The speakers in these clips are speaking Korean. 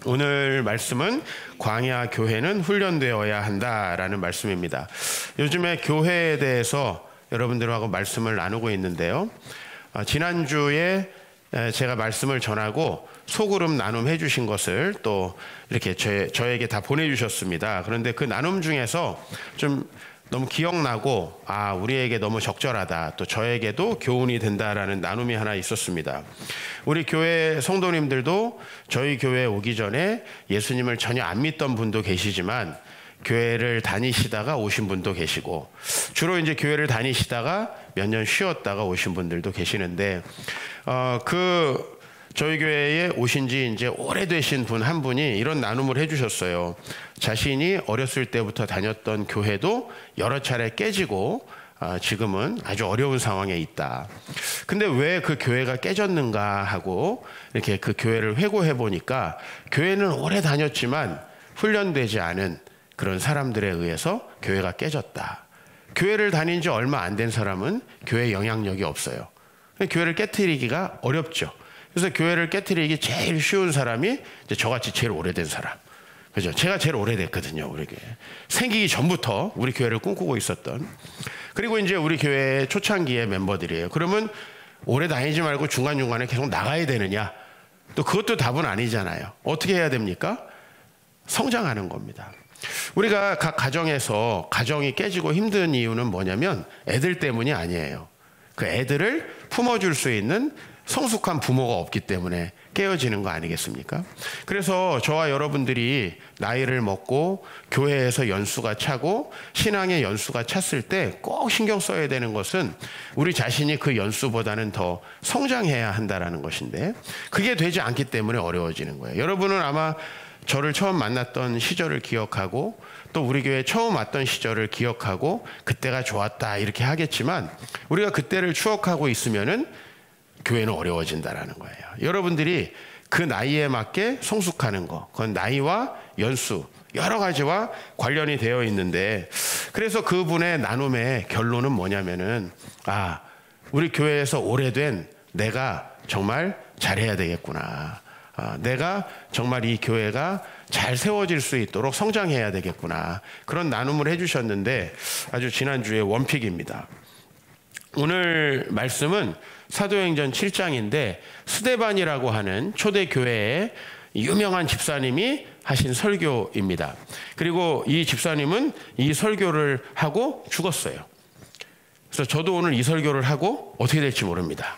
오늘 말씀은 광야 교회는 훈련되어야 한다라는 말씀입니다. 요즘에 교회에 대해서 여러분들하고 말씀을 나누고 있는데요. 지난주에 제가 말씀을 전하고 소그룹 나눔해 주신 것을 또 이렇게 저에게 다 보내주셨습니다. 그런데 그 나눔 중에서 좀 너무 기억나고 우리에게 너무 적절하다, 또 저에게도 교훈이 된다라는 나눔이 하나 있었습니다. 우리 교회 성도님들도 저희 교회에 오기 전에 예수님을 전혀 안 믿던 분도 계시지만 교회를 다니시다가 오신 분도 계시고, 주로 이제 교회를 다니시다가 몇 년 쉬었다가 오신 분들도 계시는데, 저희 교회에 오신 지 이제 오래되신 분 한 분이 이런 나눔을 해주셨어요. 자신이 어렸을 때부터 다녔던 교회도 여러 차례 깨지고 지금은 아주 어려운 상황에 있다. 근데 왜 그 교회가 깨졌는가 하고 이렇게 그 교회를 회고해 보니까 교회는 오래 다녔지만 훈련되지 않은 그런 사람들에 의해서 교회가 깨졌다. 교회를 다닌 지 얼마 안 된 사람은 교회 영향력이 없어요. 교회를 깨트리기가 어렵죠. 그래서 교회를 깨트리기 제일 쉬운 사람이 이제 저같이 제일 오래된 사람. 그죠? 제가 제일 오래됐거든요, 우리 교회. 생기기 전부터 우리 교회를 꿈꾸고 있었던. 그리고 이제 우리 교회 초창기의 멤버들이에요. 그러면 오래 다니지 말고 중간중간에 계속 나가야 되느냐? 또 그것도 답은 아니잖아요. 어떻게 해야 됩니까? 성장하는 겁니다. 우리가 각 가정에서 가정이 깨지고 힘든 이유는 뭐냐면 애들 때문이 아니에요. 그 애들을 품어줄 수 있는 성숙한 부모가 없기 때문에 깨어지는 거 아니겠습니까? 그래서 저와 여러분들이 나이를 먹고 교회에서 연수가 차고 신앙의 연수가 찼을 때 꼭 신경 써야 되는 것은 우리 자신이 그 연수보다는 더 성장해야 한다는 것인데, 그게 되지 않기 때문에 어려워지는 거예요. 여러분은 아마 저를 처음 만났던 시절을 기억하고 또 우리 교회 처음 왔던 시절을 기억하고 그때가 좋았다 이렇게 하겠지만, 우리가 그때를 추억하고 있으면은 교회는 어려워진다라는 거예요. 여러분들이 그 나이에 맞게 성숙하는 거, 그건 나이와 연수 여러 가지와 관련이 되어 있는데, 그래서 그분의 나눔의 결론은 뭐냐면은 우리 교회에서 오래된 내가 정말 잘해야 되겠구나. 내가 정말 이 교회가 잘 세워질 수 있도록 성장해야 되겠구나. 그런 나눔을 해주셨는데 아주 지난주에 원픽입니다. 오늘 말씀은 사도행전 7장인데 스데반이라고 하는 초대교회의 유명한 집사님이 하신 설교입니다. 그리고 이 집사님은 이 설교를 하고 죽었어요. 그래서 저도 오늘 이 설교를 하고 어떻게 될지 모릅니다.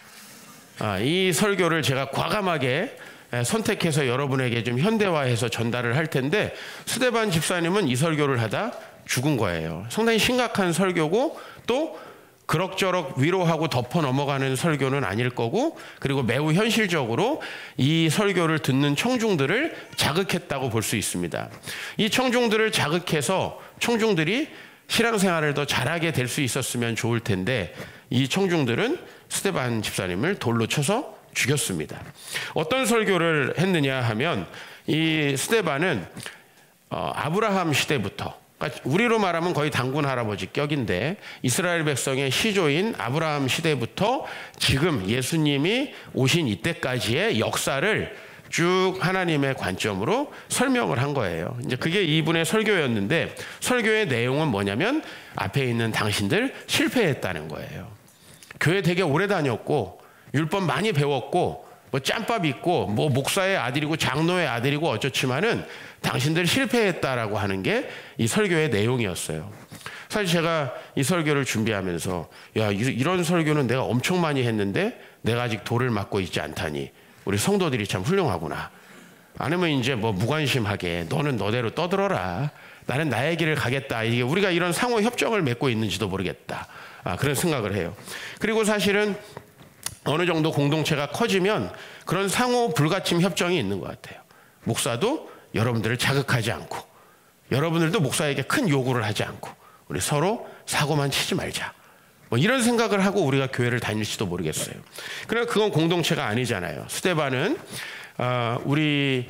이 설교를 제가 과감하게 선택해서 여러분에게 좀 현대화해서 전달을 할 텐데, 스데반 집사님은 이 설교를 하다 죽은 거예요. 상당히 심각한 설교고 또 그럭저럭 위로하고 덮어 넘어가는 설교는 아닐 거고, 그리고 매우 현실적으로 이 설교를 듣는 청중들을 자극했다고 볼 수 있습니다. 이 청중들을 자극해서 청중들이 신앙생활을 더 잘하게 될 수 있었으면 좋을 텐데, 이 청중들은 스데반 집사님을 돌로 쳐서 죽였습니다. 어떤 설교를 했느냐 하면, 이 스데반은 아브라함 시대부터, 우리로 말하면 거의 단군 할아버지 격인데, 이스라엘 백성의 시조인 아브라함 시대부터 지금 예수님이 오신 이때까지의 역사를 쭉 하나님의 관점으로 설명을 한 거예요. 이제 그게 이분의 설교였는데, 설교의 내용은 뭐냐면 앞에 있는 당신들 실패했다는 거예요. 교회 되게 오래 다녔고 율법 많이 배웠고 뭐 짬밥 있고 뭐 목사의 아들이고 장로의 아들이고 어쩌지만은 당신들 실패했다라고 하는 게 이 설교의 내용이었어요. 사실 제가 이 설교를 준비하면서 이런 설교는 내가 엄청 많이 했는데 내가 아직 돌을 맞고 있지 않다니 우리 성도들이 참 훌륭하구나. 아니면 이제 뭐 무관심하게 너는 너대로 떠들어라, 나는 나의 길을 가겠다, 이게 우리가 이런 상호 협정을 맺고 있는지도 모르겠다. 그런 생각을 해요. 그리고 사실은 어느 정도 공동체가 커지면 그런 상호 불가침 협정이 있는 것 같아요. 목사도 여러분들을 자극하지 않고 여러분들도 목사에게 큰 요구를 하지 않고 우리 서로 사고만 치지 말자, 뭐 이런 생각을 하고 우리가 교회를 다닐지도 모르겠어요. 그러나 그건 공동체가 아니잖아요. 스데반은 우리의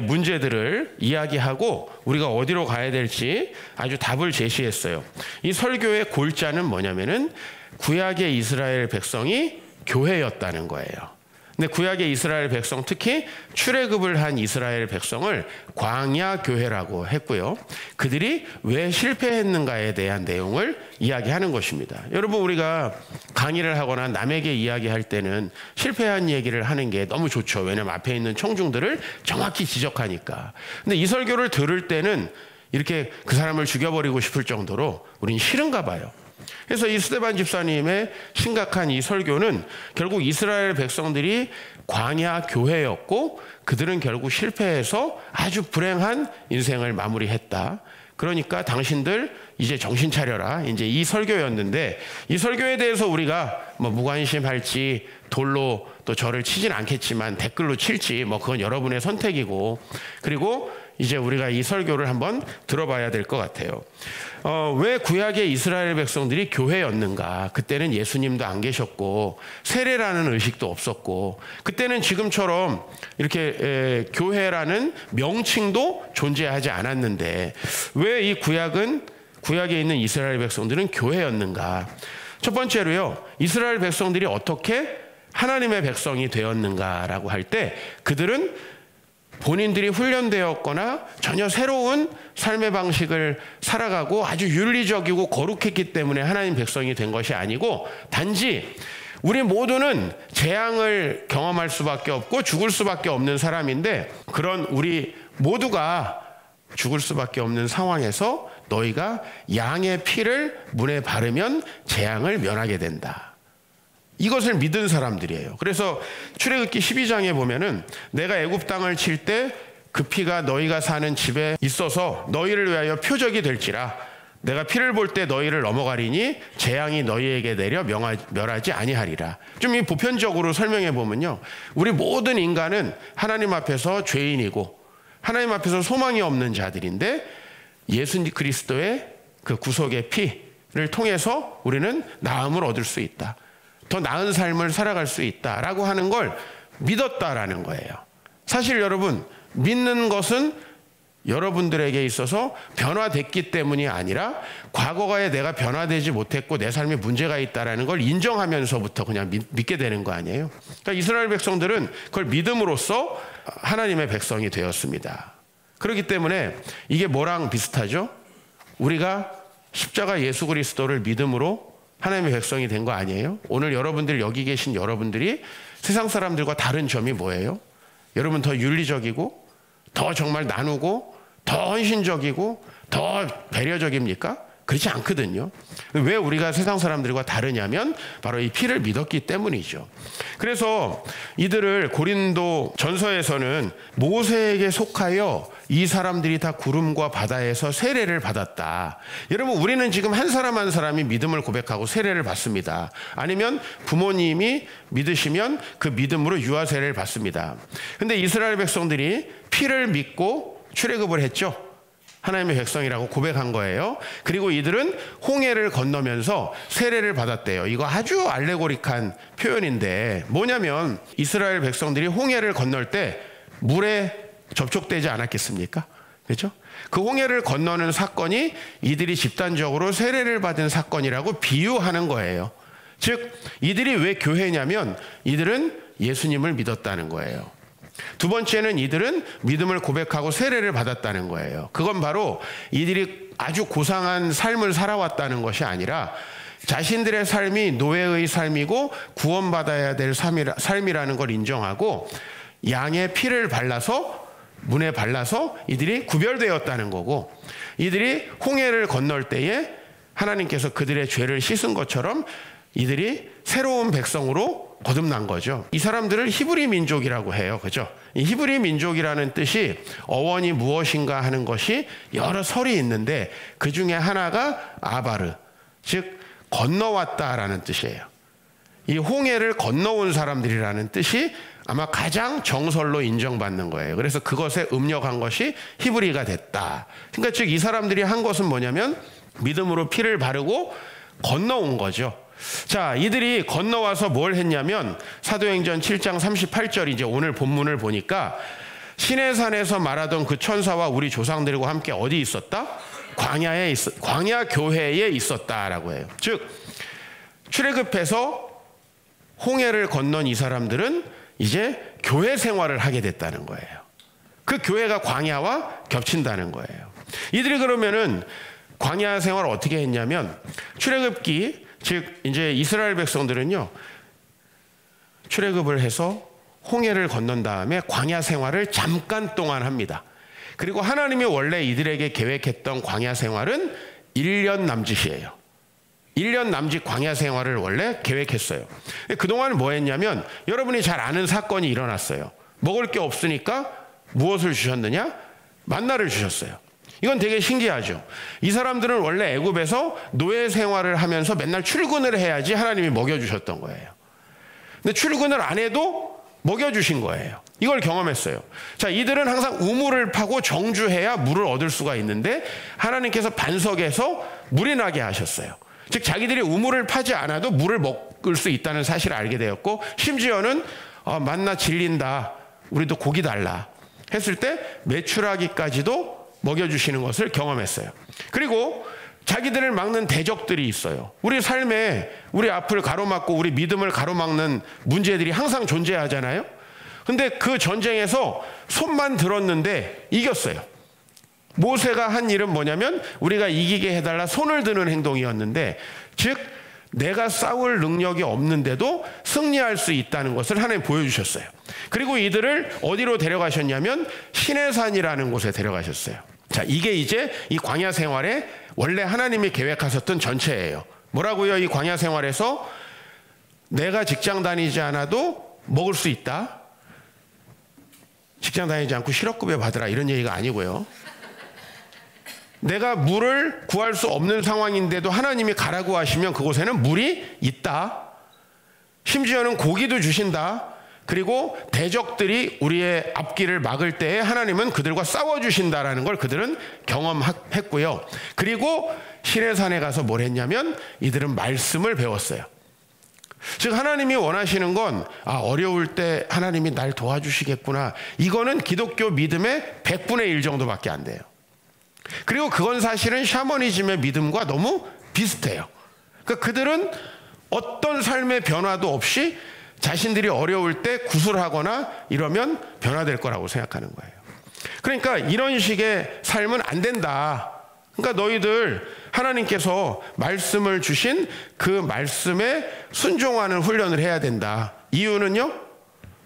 문제들을 이야기하고 우리가 어디로 가야 될지 아주 답을 제시했어요. 이 설교의 골자는 뭐냐면은 구약의 이스라엘 백성이 교회였다는 거예요. 근데 구약의 이스라엘 백성, 특히 출애굽을 한 이스라엘 백성을 광야 교회라고 했고요. 그들이 왜 실패했는가에 대한 내용을 이야기하는 것입니다. 여러분, 우리가 강의를 하거나 남에게 이야기할 때는 실패한 얘기를 하는 게 너무 좋죠. 왜냐하면 앞에 있는 청중들을 정확히 지적하니까. 근데 이 설교를 들을 때는 이렇게 그 사람을 죽여버리고 싶을 정도로 우린 싫은가 봐요. 그래서 이 스데반 집사님의 심각한 이 설교는 결국 이스라엘 백성들이 광야 교회였고 그들은 결국 실패해서 아주 불행한 인생을 마무리했다. 그러니까 당신들 이제 정신 차려라. 이제 이 설교였는데, 이 설교에 대해서 우리가 뭐 무관심할지 돌로 또 저를 치진 않겠지만 댓글로 칠지 뭐 그건 여러분의 선택이고, 그리고 이제 우리가 이 설교를 한번 들어봐야 될 것 같아요. 왜 구약의 이스라엘 백성들이 교회였는가? 그때는 예수님도 안 계셨고 세례라는 의식도 없었고, 그때는 지금처럼 이렇게 교회라는 명칭도 존재하지 않았는데 왜 이 구약에 있는 이스라엘 백성들은 교회였는가? 첫 번째로요, 이스라엘 백성들이 어떻게 하나님의 백성이 되었는가라고 할 때 그들은 본인들이 훈련되었거나 전혀 새로운 삶의 방식을 살아가고 아주 윤리적이고 거룩했기 때문에 하나님 백성이 된 것이 아니고, 단지 우리 모두는 재앙을 경험할 수밖에 없고 죽을 수밖에 없는 사람인데, 그런 우리 모두가 죽을 수밖에 없는 상황에서 너희가 양의 피를 문에 바르면 재앙을 면하게 된다. 이것을 믿은 사람들이에요. 그래서 출애굽기 12장에 보면은 내가 애굽 땅을 칠 때 그 피가 너희가 사는 집에 있어서 너희를 위하여 표적이 될지라, 내가 피를 볼 때 너희를 넘어가리니 재앙이 너희에게 내려 멸하지 아니하리라. 좀 이 보편적으로 설명해 보면요, 우리 모든 인간은 하나님 앞에서 죄인이고 하나님 앞에서 소망이 없는 자들인데 예수 그리스도의 그 구속의 피를 통해서 우리는 나음을 얻을 수 있다. 더 나은 삶을 살아갈 수 있다라고 하는 걸 믿었다라는 거예요. 사실 여러분, 믿는 것은 여러분들에게 있어서 변화됐기 때문이 아니라 과거에 내가 변화되지 못했고 내 삶에 문제가 있다라는 걸 인정하면서부터 그냥 믿게 되는 거 아니에요. 그러니까 이스라엘 백성들은 그걸 믿음으로써 하나님의 백성이 되었습니다. 그렇기 때문에 이게 뭐랑 비슷하죠? 우리가 십자가 예수 그리스도를 믿음으로 하나님의 백성이 된 거 아니에요? 오늘 여러분들, 여기 계신 여러분들이 세상 사람들과 다른 점이 뭐예요? 여러분 더 윤리적이고 더 정말 나누고 더 헌신적이고 더 배려적입니까? 그렇지 않거든요. 왜 우리가 세상 사람들과 다르냐면 바로 이 피를 믿었기 때문이죠. 그래서 이들을 고린도 전서에서는 모세에게 속하여 이 사람들이 다 구름과 바다에서 세례를 받았다. 여러분, 우리는 지금 한 사람 한 사람이 믿음을 고백하고 세례를 받습니다. 아니면 부모님이 믿으시면 그 믿음으로 유아 세례를 받습니다. 근데 이스라엘 백성들이 피를 믿고 출애굽을 했죠. 하나님의 백성이라고 고백한 거예요. 그리고 이들은 홍해를 건너면서 세례를 받았대요. 이거 아주 알레고릭한 표현인데 뭐냐면, 이스라엘 백성들이 홍해를 건널 때 물에 접촉되지 않았겠습니까? 그렇죠? 그 홍해를 건너는 사건이 이들이 집단적으로 세례를 받은 사건이라고 비유하는 거예요. 즉, 이들이 왜 교회냐면 이들은 예수님을 믿었다는 거예요. 두 번째는 이들은 믿음을 고백하고 세례를 받았다는 거예요. 그건 바로 이들이 아주 고상한 삶을 살아왔다는 것이 아니라 자신들의 삶이 노예의 삶이고 구원받아야 될 삶이라는 걸 인정하고 양의 피를 발라서, 문에 발라서 이들이 구별되었다는 거고, 이들이 홍해를 건널 때에 하나님께서 그들의 죄를 씻은 것처럼 이들이 새로운 백성으로 거듭난 거죠. 이 사람들을 히브리 민족이라고 해요. 그죠? 이 히브리 민족이라는 뜻이 어원이 무엇인가 하는 것이 여러 설이 있는데 그 중에 하나가 아바르, 즉 건너왔다라는 뜻이에요. 이 홍해를 건너온 사람들이라는 뜻이 아마 가장 정설로 인정받는 거예요. 그래서 그것에 음력한 것이 히브리가 됐다. 그러니까 즉 이 사람들이 한 것은 뭐냐면 믿음으로 피를 바르고 건너온 거죠. 자, 이들이 건너와서 뭘 했냐면 사도행전 7장 38절, 이제 오늘 본문을 보니까 시내산에서 말하던 그 천사와 우리 조상들과 함께 어디 있었다? 광야 교회에 있었다라고 해요. 즉 출애굽해서 홍해를 건넌 이 사람들은 이제 교회 생활을 하게 됐다는 거예요. 그 교회가 광야와 겹친다는 거예요. 이들이 그러면은 광야 생활을 어떻게 했냐면, 출애굽기, 즉 이제 이스라엘 백성들은요, 출애굽을 해서 홍해를 건넌 다음에 광야 생활을 잠깐 동안 합니다. 그리고 하나님이 원래 이들에게 계획했던 광야 생활은 1년 남짓이에요. 1년 남짓 광야 생활을 원래 계획했어요. 그동안 뭐 했냐면, 여러분이 잘 아는 사건이 일어났어요. 먹을 게 없으니까 무엇을 주셨느냐? 만나를 주셨어요. 이건 되게 신기하죠. 이 사람들은 원래 애굽에서 노예 생활을 하면서 맨날 출근을 해야지 하나님이 먹여주셨던 거예요. 근데 출근을 안 해도 먹여주신 거예요. 이걸 경험했어요. 자, 이들은 항상 우물을 파고 정주해야 물을 얻을 수가 있는데, 하나님께서 반석에서 물이 나게 하셨어요. 즉 자기들이 우물을 파지 않아도 물을 먹을 수 있다는 사실을 알게 되었고, 심지어는 만나 질린다, 우리도 고기 달라 했을 때 메추라기까지도 먹여주시는 것을 경험했어요. 그리고 자기들을 막는 대적들이 있어요. 우리 삶에 우리 앞을 가로막고 우리 믿음을 가로막는 문제들이 항상 존재하잖아요. 근데 그 전쟁에서 손만 들었는데 이겼어요. 모세가 한 일은 뭐냐면, 우리가 이기게 해달라 손을 드는 행동이었는데, 즉 내가 싸울 능력이 없는데도 승리할 수 있다는 것을 하나님 보여주셨어요. 그리고 이들을 어디로 데려가셨냐면 시내산이라는 곳에 데려가셨어요. 자, 이게 이제 이 광야 생활에 원래 하나님이 계획하셨던 전체예요. 뭐라고요? 이 광야 생활에서 내가 직장 다니지 않아도 먹을 수 있다. 직장 다니지 않고 실업급여 받으라, 이런 얘기가 아니고요. 내가 물을 구할 수 없는 상황인데도 하나님이 가라고 하시면 그곳에는 물이 있다. 심지어는 고기도 주신다. 그리고 대적들이 우리의 앞길을 막을 때에 하나님은 그들과 싸워주신다라는 걸 그들은 경험했고요. 그리고 시내산에 가서 뭘 했냐면, 이들은 말씀을 배웠어요. 즉 하나님이 원하시는 건, 어려울 때 하나님이 날 도와주시겠구나, 이거는 기독교 믿음의 100분의 1 정도밖에 안 돼요. 그리고 그건 사실은 샤머니즘의 믿음과 너무 비슷해요. 그러니까 그들은 어떤 삶의 변화도 없이 자신들이 어려울 때 구술하거나 이러면 변화될 거라고 생각하는 거예요. 그러니까 이런 식의 삶은 안 된다. 그러니까 너희들 하나님께서 말씀을 주신 그 말씀에 순종하는 훈련을 해야 된다. 이유는요,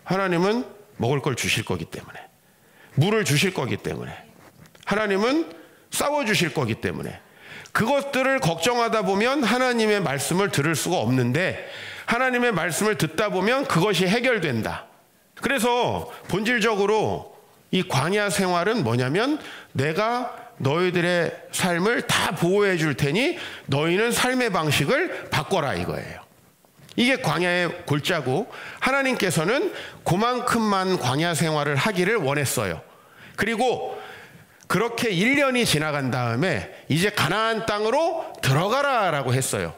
하나님은 먹을 걸 주실 거기 때문에, 물을 주실 거기 때문에, 하나님은 싸워주실 거기 때문에. 그것들을 걱정하다 보면 하나님의 말씀을 들을 수가 없는데, 하나님의 말씀을 듣다 보면 그것이 해결된다. 그래서 본질적으로 이 광야 생활은 뭐냐면, 내가 너희들의 삶을 다 보호해 줄 테니 너희는 삶의 방식을 바꿔라, 이거예요. 이게 광야의 골자고, 하나님께서는 그만큼만 광야 생활을 하기를 원했어요. 그리고 그렇게 1년이 지나간 다음에 이제 가나안 땅으로 들어가라라고 했어요.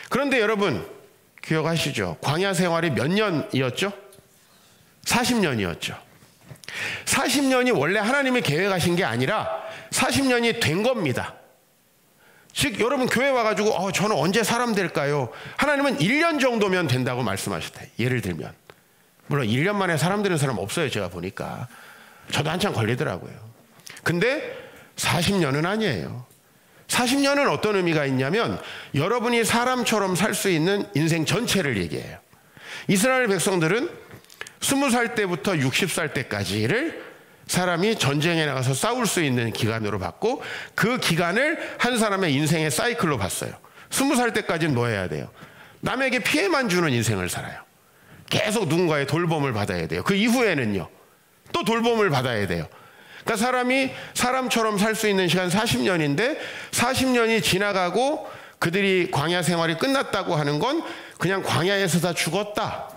그런데 여러분 기억하시죠? 광야 생활이 몇 년이었죠? 40년이었죠. 40년이 원래 하나님이 계획하신 게 아니라 40년이 된 겁니다. 즉 여러분 교회 와가지고 저는 언제 사람 될까요? 하나님은 1년 정도면 된다고 말씀하셨다. 예를 들면, 물론 1년 만에 사람 되는 사람 없어요. 제가 보니까 저도 한참 걸리더라고요. 근데 40년은 아니에요. 40년은 어떤 의미가 있냐면, 여러분이 사람처럼 살 수 있는 인생 전체를 얘기해요. 이스라엘 백성들은 20살 때부터 60살 때까지를 사람이 전쟁에 나가서 싸울 수 있는 기간으로 봤고, 그 기간을 한 사람의 인생의 사이클로 봤어요. 20살 때까지는 뭐 해야 돼요? 남에게 피해만 주는 인생을 살아요. 계속 누군가의 돌봄을 받아야 돼요. 그 이후에는요, 또 돌봄을 받아야 돼요. 그러니까 사람이 사람처럼 살 수 있는 시간 40년인데 40년이 지나가고 그들이 광야 생활이 끝났다고 하는 건 그냥 광야에서 다 죽었다.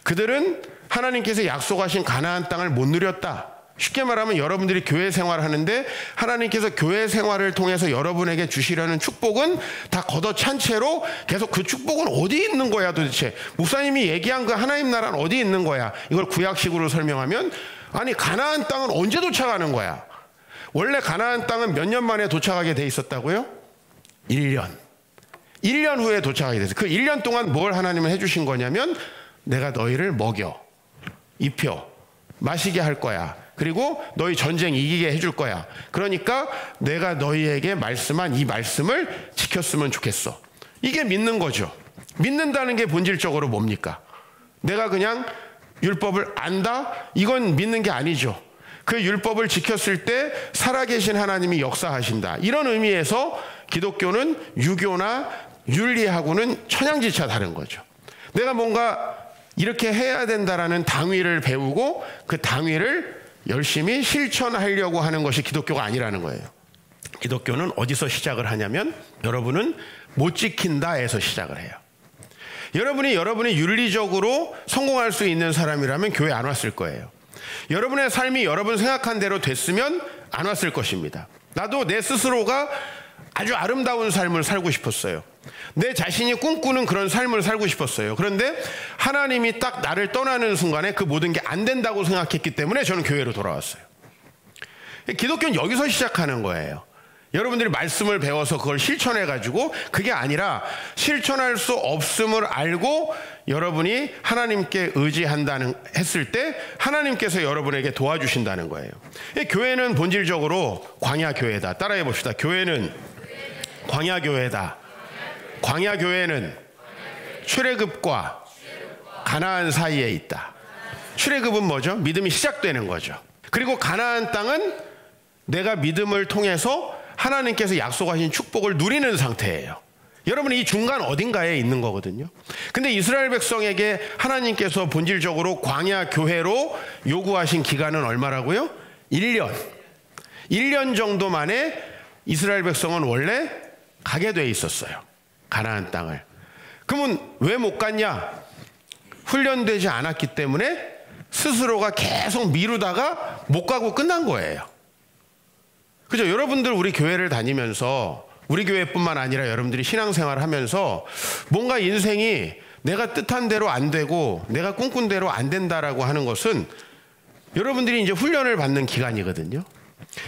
그들은 하나님께서 약속하신 가나안 땅을 못 누렸다. 쉽게 말하면 여러분들이 교회 생활하는데 하나님께서 교회 생활을 통해서 여러분에게 주시려는 축복은 다 걷어찬 채로 계속 그 축복은 어디 있는 거야 도대체? 목사님이 얘기한 그 하나님 나라는 어디 있는 거야? 이걸 구약식으로 설명하면, 아니 가나안 땅은 언제 도착하는 거야? 원래 가나안 땅은 몇 년 만에 도착하게 돼 있었다고요? 1년. 1년 후에 도착하게 됐어요. 그 1년 동안 뭘 하나님은 해주신 거냐면, 내가 너희를 먹여. 입혀. 마시게 할 거야. 그리고 너희 전쟁 이기게 해줄 거야. 그러니까 내가 너희에게 말씀한 이 말씀을 지켰으면 좋겠어. 이게 믿는 거죠. 믿는다는 게 본질적으로 뭡니까? 내가 그냥 율법을 안다? 이건 믿는 게 아니죠. 그 율법을 지켰을 때 살아계신 하나님이 역사하신다. 이런 의미에서 기독교는 유교나 윤리하고는 천양지차 다른 거죠. 내가 뭔가 이렇게 해야 된다라는 당위를 배우고 그 당위를 열심히 실천하려고 하는 것이 기독교가 아니라는 거예요. 기독교는 어디서 시작을 하냐면 여러분은 못 지킨다에서 시작을 해요. 여러분이 윤리적으로 성공할 수 있는 사람이라면 교회 안 왔을 거예요. 여러분의 삶이 여러분 생각한 대로 됐으면 안 왔을 것입니다. 나도 내 스스로가 아주 아름다운 삶을 살고 싶었어요. 내 자신이 꿈꾸는 그런 삶을 살고 싶었어요. 그런데 하나님이 딱 나를 떠나는 순간에 그 모든 게 안 된다고 생각했기 때문에 저는 교회로 돌아왔어요. 기독교는 여기서 시작하는 거예요. 여러분들이 말씀을 배워서 그걸 실천해가지고 그게 아니라 실천할 수 없음을 알고 여러분이 하나님께 의지한다는 했을 때 하나님께서 여러분에게 도와주신다는 거예요. 교회는 본질적으로 광야교회다. 따라해 봅시다. 교회는 광야교회다. 광야교회는 출애굽과 가나안 사이에 있다. 출애굽은 뭐죠? 믿음이 시작되는 거죠. 그리고 가나안 땅은 내가 믿음을 통해서 하나님께서 약속하신 축복을 누리는 상태예요. 여러분이 이 중간 어딘가에 있는 거거든요. 근데 이스라엘 백성에게 하나님께서 본질적으로 광야 교회로 요구하신 기간은 얼마라고요? 1년. 1년 정도 만에 이스라엘 백성은 원래 가게 돼 있었어요. 가나안 땅을. 그러면 왜 못 갔냐? 훈련되지 않았기 때문에 스스로가 계속 미루다가 못 가고 끝난 거예요. 그죠? 여러분들 우리 교회를 다니면서 우리 교회뿐만 아니라 여러분들이 신앙생활을 하면서 뭔가 인생이 내가 뜻한 대로 안 되고 내가 꿈꾼 대로 안 된다라고 하는 것은 여러분들이 이제 훈련을 받는 기간이거든요.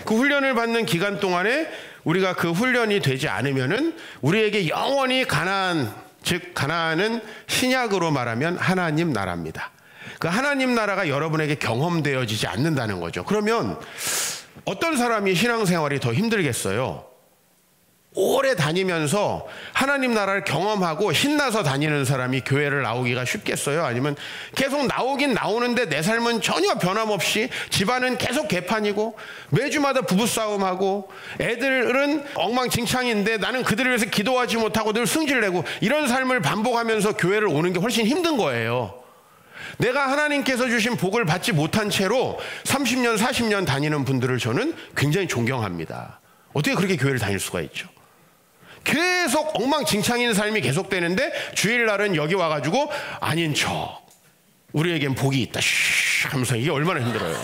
그 훈련을 받는 기간 동안에 우리가 그 훈련이 되지 않으면은 우리에게 영원히 가나안, 즉 가나안은 신약으로 말하면 하나님 나라입니다. 그 하나님 나라가 여러분에게 경험되어지지 않는다는 거죠. 그러면 어떤 사람이 신앙생활이 더 힘들겠어요? 오래 다니면서 하나님 나라를 경험하고 신나서 다니는 사람이 교회를 나오기가 쉽겠어요? 아니면 계속 나오긴 나오는데 내 삶은 전혀 변함없이 집안은 계속 개판이고 매주마다 부부싸움하고 애들은 엉망진창인데 나는 그들을 위해서 기도하지 못하고 늘 승질내고 이런 삶을 반복하면서 교회를 오는 게 훨씬 힘든 거예요. 내가 하나님께서 주신 복을 받지 못한 채로 30년, 40년 다니는 분들을 저는 굉장히 존경합니다. 어떻게 그렇게 교회를 다닐 수가 있죠? 계속 엉망진창인 삶이 계속되는데 주일날은 여기 와가지고 아닌 척 우리에겐 복이 있다 쉬 하면서 이게 얼마나 힘들어요.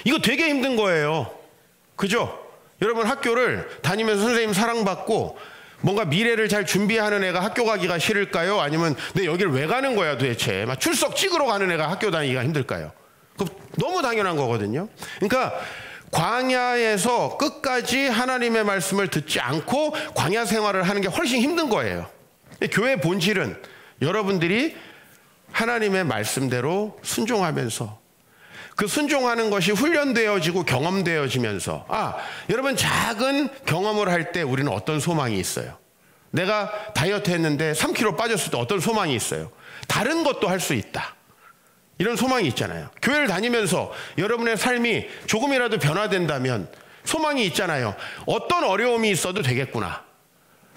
이거 되게 힘든 거예요. 그죠? 여러분 학교를 다니면서 선생님 사랑받고 뭔가 미래를 잘 준비하는 애가 학교 가기가 싫을까요? 아니면 내 여기를 왜 가는 거야 도대체? 막 출석 찍으러 가는 애가 학교 다니기가 힘들까요? 너무 당연한 거거든요. 그러니까 광야에서 끝까지 하나님의 말씀을 듣지 않고 광야 생활을 하는 게 훨씬 힘든 거예요. 교회의 본질은 여러분들이 하나님의 말씀대로 순종하면서 그 순종하는 것이 훈련되어지고 경험되어지면서 여러분 작은 경험을 할 때 우리는 어떤 소망이 있어요? 내가 다이어트 했는데 3kg 빠졌을 때 어떤 소망이 있어요? 다른 것도 할 수 있다. 이런 소망이 있잖아요. 교회를 다니면서 여러분의 삶이 조금이라도 변화된다면 소망이 있잖아요. 어떤 어려움이 있어도 되겠구나.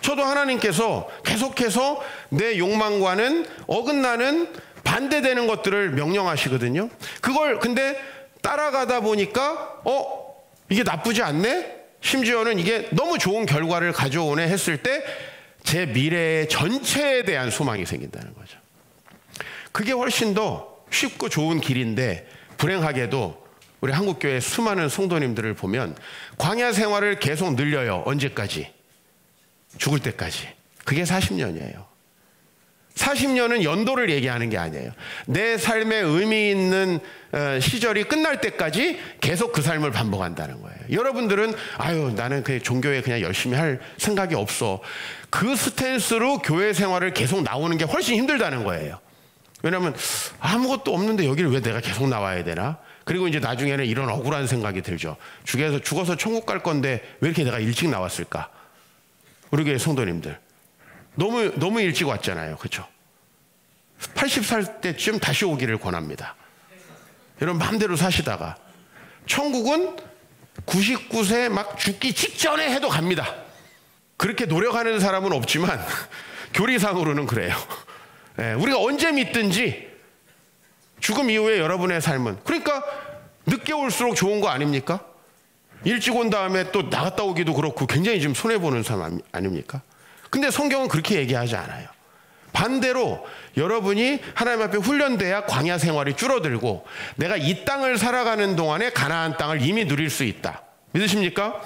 저도 하나님께서 계속해서 내 욕망과는 어긋나는 반대되는 것들을 명령하시거든요. 그걸 근데 따라가다 보니까 이게 나쁘지 않네? 심지어는 이게 너무 좋은 결과를 가져오네 했을 때 제 미래의 전체에 대한 소망이 생긴다는 거죠. 그게 훨씬 더 쉽고 좋은 길인데 불행하게도 우리 한국교회 수많은 성도님들을 보면 광야 생활을 계속 늘려요. 언제까지? 죽을 때까지. 그게 40년이에요. 40년은 연도를 얘기하는 게 아니에요. 내 삶에 의미 있는 시절이 끝날 때까지 계속 그 삶을 반복한다는 거예요. 여러분들은 나는 그 종교에 그냥 열심히 할 생각이 없어. 그 스탠스로 교회 생활을 계속 나오는 게 훨씬 힘들다는 거예요. 왜냐하면 아무것도 없는데 여기를 왜 내가 계속 나와야 되나? 그리고 이제 나중에는 이런 억울한 생각이 들죠. 죽어서 천국 갈 건데 왜 이렇게 내가 일찍 나왔을까? 우리 교회 성도님들 너무 일찍 왔잖아요. 그렇죠? 80살 때쯤 다시 오기를 권합니다. 여러분 마음대로 사시다가 천국은 99세 막 죽기 직전에 해도 갑니다. 그렇게 노력하는 사람은 없지만 교리상으로는 그래요. 네, 우리가 언제 믿든지 죽음 이후에 여러분의 삶은, 그러니까 늦게 올수록 좋은 거 아닙니까? 일찍 온 다음에 또 나갔다 오기도 그렇고 굉장히 지금 손해보는 삶 아닙니까? 근데 성경은 그렇게 얘기하지 않아요. 반대로 여러분이 하나님 앞에 훈련돼야 광야 생활이 줄어들고 내가 이 땅을 살아가는 동안에 가나안 땅을 이미 누릴 수 있다. 믿으십니까?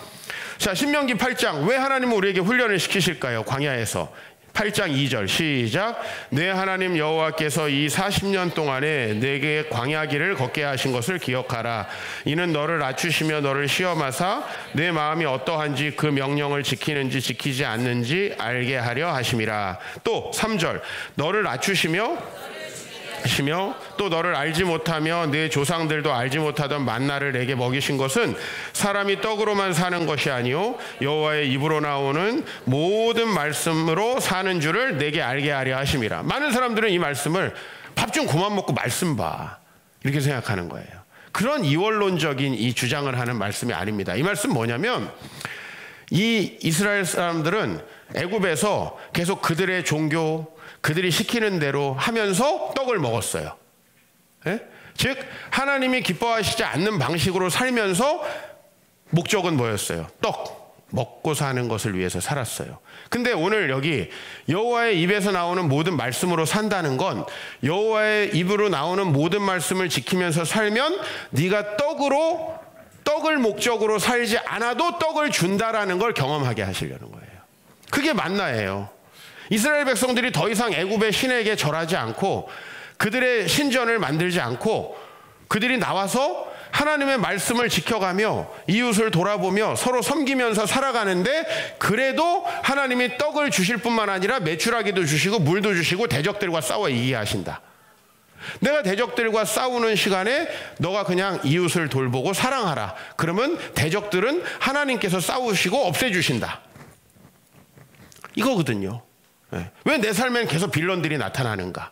자, 신명기 8장, 왜 하나님은 우리에게 훈련을 시키실까요? 광야에서 8장 2절 시작. 내 하나님 여호와께서 이 40년 동안에 내게 광야길을 걷게 하신 것을 기억하라. 이는 너를 낮추시며 너를 시험하사 내 마음이 어떠한지 그 명령을 지키는지 지키지 않는지 알게 하려 하심이라. 또 3절 너를 낮추시며 또 너를 알지 못하며 내 조상들도 알지 못하던 만나를 내게 먹이신 것은 사람이 떡으로만 사는 것이 아니요 여호와의 입으로 나오는 모든 말씀으로 사는 줄을 내게 알게 하려 하심이라. 많은 사람들은 이 말씀을 밥 좀 그만 먹고 말씀 봐 이렇게 생각하는 거예요. 그런 이원론적인 이 주장을 하는 말씀이 아닙니다. 이 말씀 뭐냐면 이 이스라엘 사람들은 애굽에서 계속 그들의 종교, 그들이 시키는 대로 하면서 떡을 먹었어요. 예? 즉 하나님이 기뻐하시지 않는 방식으로 살면서 목적은 뭐였어요? 떡 먹고 사는 것을 위해서 살았어요. 근데 오늘 여기 여호와의 입에서 나오는 모든 말씀으로 산다는 건 여호와의 입으로 나오는 모든 말씀을 지키면서 살면 네가 떡을 목적으로 살지 않아도 떡을 준다라는 걸 경험하게 하시려는 거예요. 그게 만나예요. 이스라엘 백성들이 더 이상 애굽의 신에게 절하지 않고 그들의 신전을 만들지 않고 그들이 나와서 하나님의 말씀을 지켜가며 이웃을 돌아보며 서로 섬기면서 살아가는데 그래도 하나님이 떡을 주실 뿐만 아니라 메추라기도 주시고 물도 주시고 대적들과 싸워 이기게 하신다. 내가 대적들과 싸우는 시간에 너가 그냥 이웃을 돌보고 사랑하라. 그러면 대적들은 하나님께서 싸우시고 없애주신다. 이거거든요. 왜 내 삶엔 계속 빌런들이 나타나는가?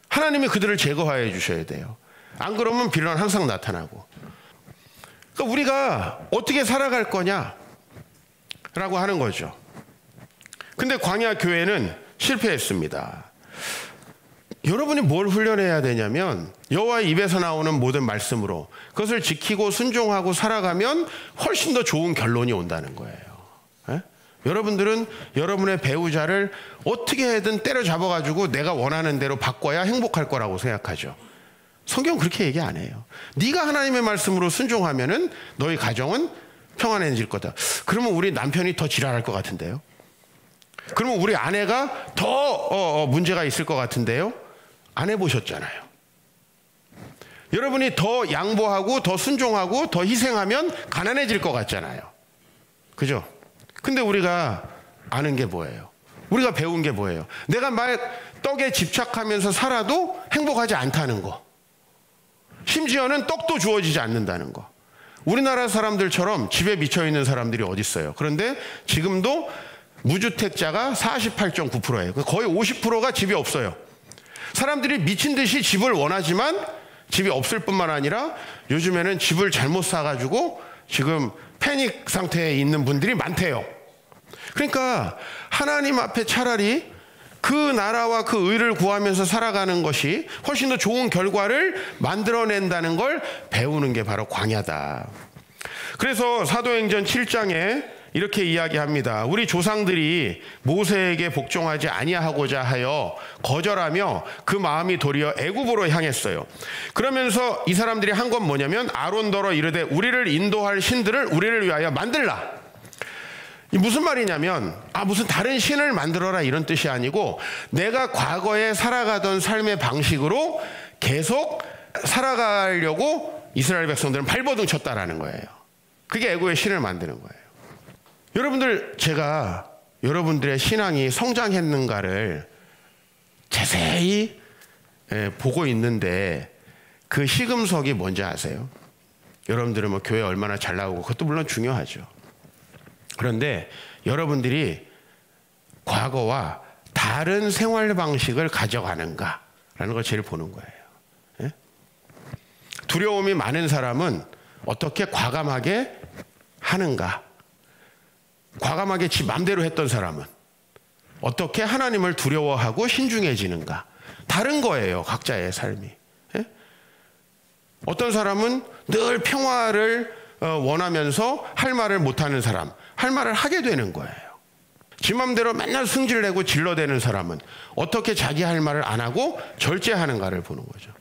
하나님이 그들을 제거하여 주셔야 돼요. 안 그러면 빌런 항상 나타나고. 그러니까 우리가 어떻게 살아갈 거냐라고 하는 거죠. 근데 광야 교회는 실패했습니다. 여러분이 뭘 훈련해야 되냐면 여호와의 입에서 나오는 모든 말씀으로 그것을 지키고 순종하고 살아가면 훨씬 더 좋은 결론이 온다는 거예요. 여러분들은 여러분의 배우자를 어떻게든 때려잡아가지고 내가 원하는 대로 바꿔야 행복할 거라고 생각하죠. 성경은 그렇게 얘기 안 해요. 네가 하나님의 말씀으로 순종하면은 너희 가정은 평안해질 거다. 그러면 우리 남편이 더 지랄할 것 같은데요. 그러면 우리 아내가 더 문제가 있을 것 같은데요. 안 해보셨잖아요. 여러분이 더 양보하고 더 순종하고 더 희생하면 가난해질 것 같잖아요. 그죠? 근데 우리가 아는 게 뭐예요? 우리가 배운 게 뭐예요? 내가 막 떡에 집착하면서 살아도 행복하지 않다는 거. 심지어는 떡도 주어지지 않는다는 거. 우리나라 사람들처럼 집에 미쳐있는 사람들이 어디 있어요? 그런데 지금도 무주택자가 48.9%예요. 거의 50%가 집이 없어요. 사람들이 미친 듯이 집을 원하지만 집이 없을 뿐만 아니라 요즘에는 집을 잘못 사가지고 지금 패닉 상태에 있는 분들이 많대요. 그러니까 하나님 앞에 차라리 그 나라와 그 의를 구하면서 살아가는 것이 훨씬 더 좋은 결과를 만들어낸다는 걸 배우는 게 바로 광야다. 그래서 사도행전 7장에 이렇게 이야기합니다. 우리 조상들이 모세에게 복종하지 아니하고자 하여 거절하며 그 마음이 도리어 애굽으로 향했어요. 그러면서 이 사람들이 한 건 뭐냐면 아론더러 이르되 우리를 인도할 신들을 우리를 위하여 만들라. 무슨 말이냐면 무슨 다른 신을 만들어라 이런 뜻이 아니고 내가 과거에 살아가던 삶의 방식으로 계속 살아가려고 이스라엘 백성들은 발버둥 쳤다라는 거예요. 그게 애굽의 신을 만드는 거예요. 여러분들, 제가 여러분들의 신앙이 성장했는가를 자세히 보고 있는데 그 시금석이 뭔지 아세요? 여러분들은 뭐 교회 얼마나 잘 나오고 그것도 물론 중요하죠. 그런데 여러분들이 과거와 다른 생활 방식을 가져가는가라는 걸 제일 보는 거예요. 예? 두려움이 많은 사람은 어떻게 과감하게 하는가? 과감하게 지 맘대로 했던 사람은 어떻게 하나님을 두려워하고 신중해지는가? 다른 거예요, 각자의 삶이. 예? 어떤 사람은 늘 평화를 원하면서 할 말을 못하는 사람, 할 말을 하게 되는 거예요. 지 맘대로 맨날 승질내고 질러대는 사람은 어떻게 자기 할 말을 안 하고 절제하는가를 보는 거죠.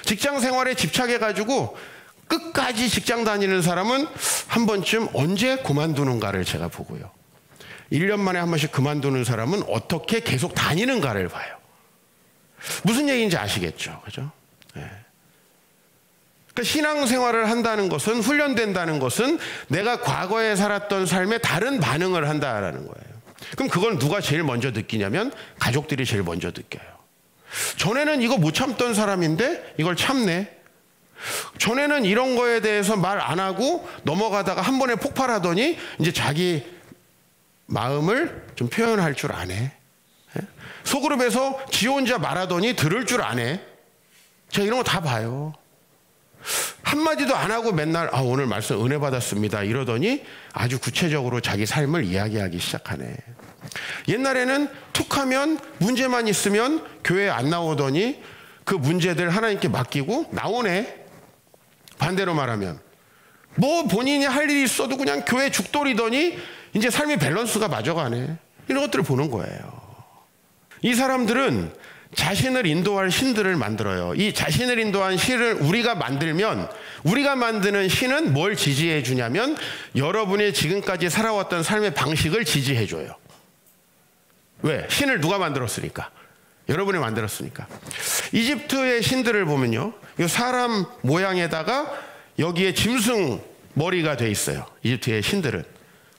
직장 생활에 집착해가지고 끝까지 직장 다니는 사람은 한 번쯤 언제 그만두는가를 제가 보고요. 1년 만에 한 번씩 그만두는 사람은 어떻게 계속 다니는가를 봐요. 무슨 얘기인지 아시겠죠? 그죠? 네. 그러니까 신앙생활을 한다는 것은, 훈련된다는 것은 내가 과거에 살았던 삶에 다른 반응을 한다라는 거예요. 그럼 그걸 누가 제일 먼저 느끼냐면 가족들이 제일 먼저 느껴요. 전에는 이거 못 참던 사람인데 이걸 참네. 전에는 이런 거에 대해서 말 안 하고 넘어가다가 한 번에 폭발하더니 이제 자기 마음을 좀 표현할 줄 아네. 소그룹에서 지 혼자 말하더니 들을 줄 아네. 제가 이런 거 다 봐요. 한마디도 안 하고 맨날 오늘 말씀 은혜 받았습니다 이러더니 아주 구체적으로 자기 삶을 이야기하기 시작하네. 옛날에는 툭하면 문제만 있으면 교회에 안 나오더니 그 문제들 하나님께 맡기고 나오네. 반대로 말하면 뭐 본인이 할 일이 있어도 그냥 교회 죽돌이더니 이제 삶의 밸런스가 맞아가네. 이런 것들을 보는 거예요. 이 사람들은 자신을 인도할 신들을 만들어요. 이 자신을 인도한 신을 우리가 만들면, 우리가 만드는 신은 뭘 지지해 주냐면 여러분이 지금까지 살아왔던 삶의 방식을 지지해 줘요. 왜? 신을 누가 만들었으니까. 여러분이 만들었으니까. 이집트의 신들을 보면요, 이 사람 모양에다가 여기에 짐승 머리가 돼 있어요. 이집트의 신들은.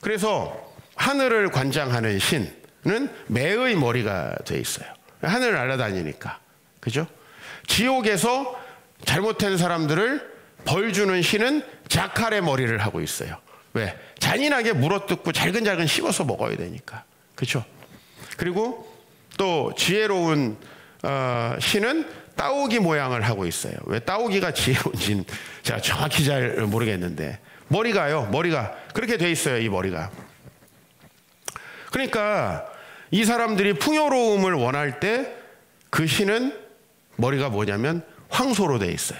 그래서 하늘을 관장하는 신은 매의 머리가 돼 있어요. 하늘을 날아다니니까. 그죠? 지옥에서 잘못한 사람들을 벌 주는 신은 자칼의 머리를 하고 있어요. 왜? 잔인하게 물어뜯고 잘근잘근 씹어서 먹어야 되니까. 그죠? 그리고 또 지혜로운 신은 따오기 모양을 하고 있어요. 왜 따오기가 지혜로운지는 제가 정확히 잘 모르겠는데 머리가 그렇게 돼 있어요. 이 머리가. 그러니까 이 사람들이 풍요로움을 원할 때 그 신은 머리가 뭐냐면 황소로 돼 있어요.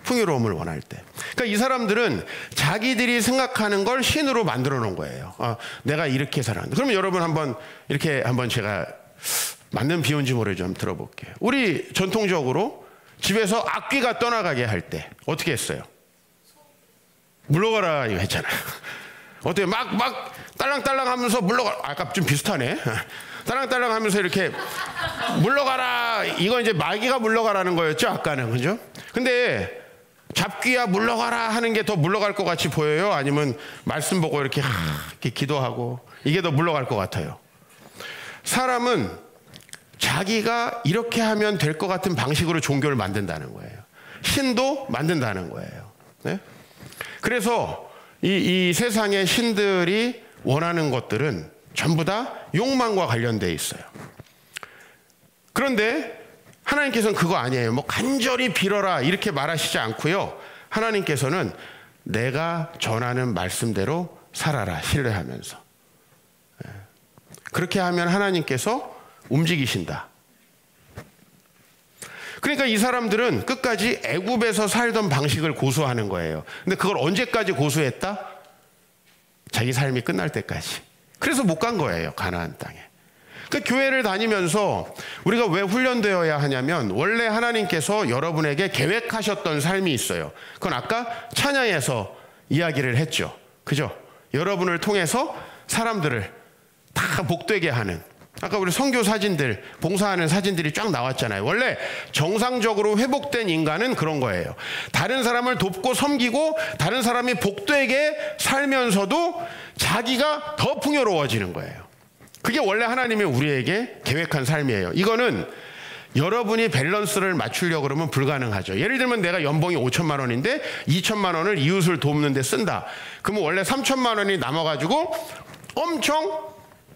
풍요로움을 원할 때. 그러니까 이 사람들은 자기들이 생각하는 걸 신으로 만들어 놓은 거예요. 내가 이렇게 살았는데. 그러면 여러분 이렇게 한번 제가 맞는 비유인지 모르겠죠. 좀 들어볼게요. 우리 전통적으로 집에서 악귀가 떠나가게 할 때 어떻게 했어요? 물러가라 이거 했잖아요. 어떻게 막 딸랑딸랑 하면서 물러가. 아까 좀 비슷하네. 딸랑딸랑 하면서 이렇게 물러가라. 이건 이제 마귀가 물러가라는 거였죠. 아까는. 그죠? 근데 잡귀야 물러가라 하는 게 더 물러갈 것 같이 보여요? 아니면 말씀 보고 이렇게 기도하고 이게 더 물러갈 것 같아요? 사람은 자기가 이렇게 하면 될 것 같은 방식으로 종교를 만든다는 거예요. 신도 만든다는 거예요. 네? 그래서 이 세상의 신들이 원하는 것들은 전부 다 욕망과 관련되어 있어요. 그런데 하나님께서는 그거 아니에요. 뭐 간절히 빌어라 이렇게 말하시지 않고요. 하나님께서는 내가 전하는 말씀대로 살아라 신뢰하면서. 그렇게 하면 하나님께서 움직이신다. 그러니까 이 사람들은 끝까지 애굽에서 살던 방식을 고수하는 거예요. 근데 그걸 언제까지 고수했다? 자기 삶이 끝날 때까지. 그래서 못 간 거예요. 가나안 땅에. 그러니까 교회를 다니면서 우리가 왜 훈련되어야 하냐면 원래 하나님께서 여러분에게 계획하셨던 삶이 있어요. 그건 아까 찬양에서 이야기를 했죠. 그죠? 여러분을 통해서 사람들을 다 복되게 하는, 아까 우리 선교 사진들, 봉사하는 사진들이 쫙 나왔잖아요. 원래 정상적으로 회복된 인간은 그런 거예요. 다른 사람을 돕고 섬기고 다른 사람이 복되게 살면서도 자기가 더 풍요로워지는 거예요. 그게 원래 하나님이 우리에게 계획한 삶이에요. 이거는 여러분이 밸런스를 맞추려고 그러면 불가능하죠. 예를 들면 내가 연봉이 5천만 원인데 2천만 원을 이웃을 돕는 데 쓴다. 그러면 원래 3천만 원이 남아가지고 엄청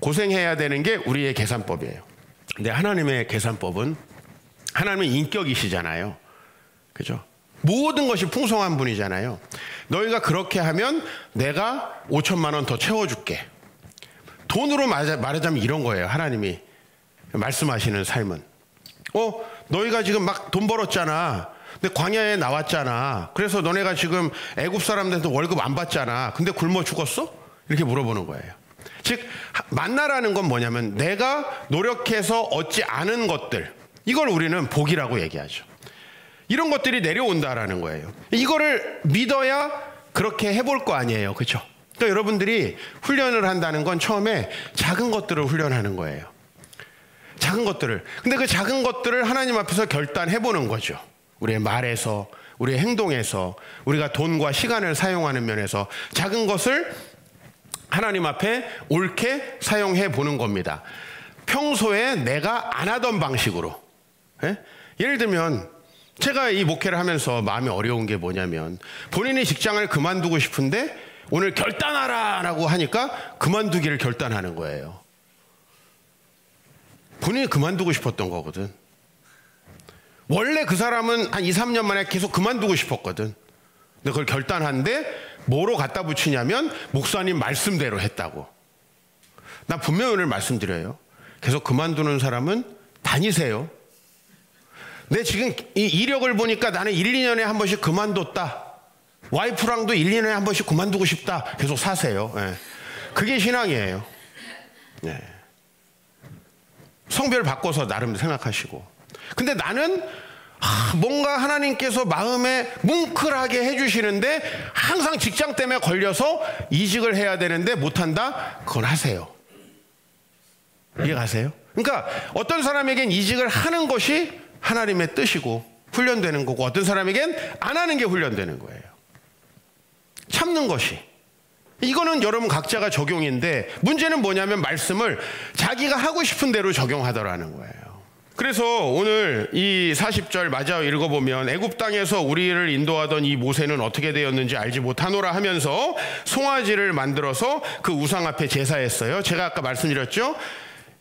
고생해야 되는 게 우리의 계산법이에요. 근데 하나님의 계산법은, 하나님은 인격이시잖아요. 그죠? 모든 것이 풍성한 분이잖아요. 너희가 그렇게 하면 내가 5천만 원 더 채워줄게. 돈으로 말하자면 이런 거예요. 하나님이 말씀하시는 삶은. 너희가 지금 막 돈 벌었잖아. 근데 광야에 나왔잖아. 그래서 너네가 지금 애굽 사람들한테 월급 안 받잖아. 근데 굶어 죽었어? 이렇게 물어보는 거예요. 즉 만나라는 건 뭐냐면 내가 노력해서 얻지 않은 것들, 이걸 우리는 복이라고 얘기하죠. 이런 것들이 내려온다라는 거예요. 이거를 믿어야 그렇게 해볼 거 아니에요. 그렇죠? 그러니까 여러분들이 훈련을 한다는 건 처음에 작은 것들을 훈련하는 거예요. 작은 것들을. 근데 그 작은 것들을 하나님 앞에서 결단해보는 거죠. 우리의 말에서, 우리의 행동에서, 우리가 돈과 시간을 사용하는 면에서 작은 것을 하나님 앞에 옳게 사용해 보는 겁니다. 평소에 내가 안 하던 방식으로. 예를 들면 제가 이 목회를 하면서 마음이 어려운 게 뭐냐면, 본인이 직장을 그만두고 싶은데 오늘 결단하라 라고 하니까 그만두기를 결단하는 거예요. 본인이 그만두고 싶었던 거거든. 원래 그 사람은 한 2, 3년 만에 계속 그만두고 싶었거든. 근데 그걸 결단하는데 뭐로 갖다 붙이냐면 목사님 말씀대로 했다고. 나 분명히 오늘 말씀드려요. 계속 그만두는 사람은 다니세요. 내 지금 이 이력을 보니까 나는 1, 2년에 한 번씩 그만뒀다. 와이프랑도 1, 2년에 한 번씩 그만두고 싶다. 계속 사세요. 네. 그게 신앙이에요. 네. 성별 바꿔서 나름 생각하시고. 근데 나는 뭔가 하나님께서 마음에 뭉클하게 해주시는데 항상 직장 때문에 걸려서 이직을 해야 되는데 못한다? 그건 하세요. 이해가세요? 그러니까 어떤 사람에겐 이직을 하는 것이 하나님의 뜻이고 훈련되는 거고, 어떤 사람에겐 안 하는 게 훈련되는 거예요. 참는 것이. 이거는 여러분 각자가 적용인데, 문제는 뭐냐면 말씀을 자기가 하고 싶은 대로 적용하더라는 거예요. 그래서 오늘 이 40절 마저 읽어보면, 애굽 땅에서 우리를 인도하던 이 모세는 어떻게 되었는지 알지 못하노라 하면서 송아지를 만들어서 그 우상 앞에 제사했어요. 제가 아까 말씀드렸죠.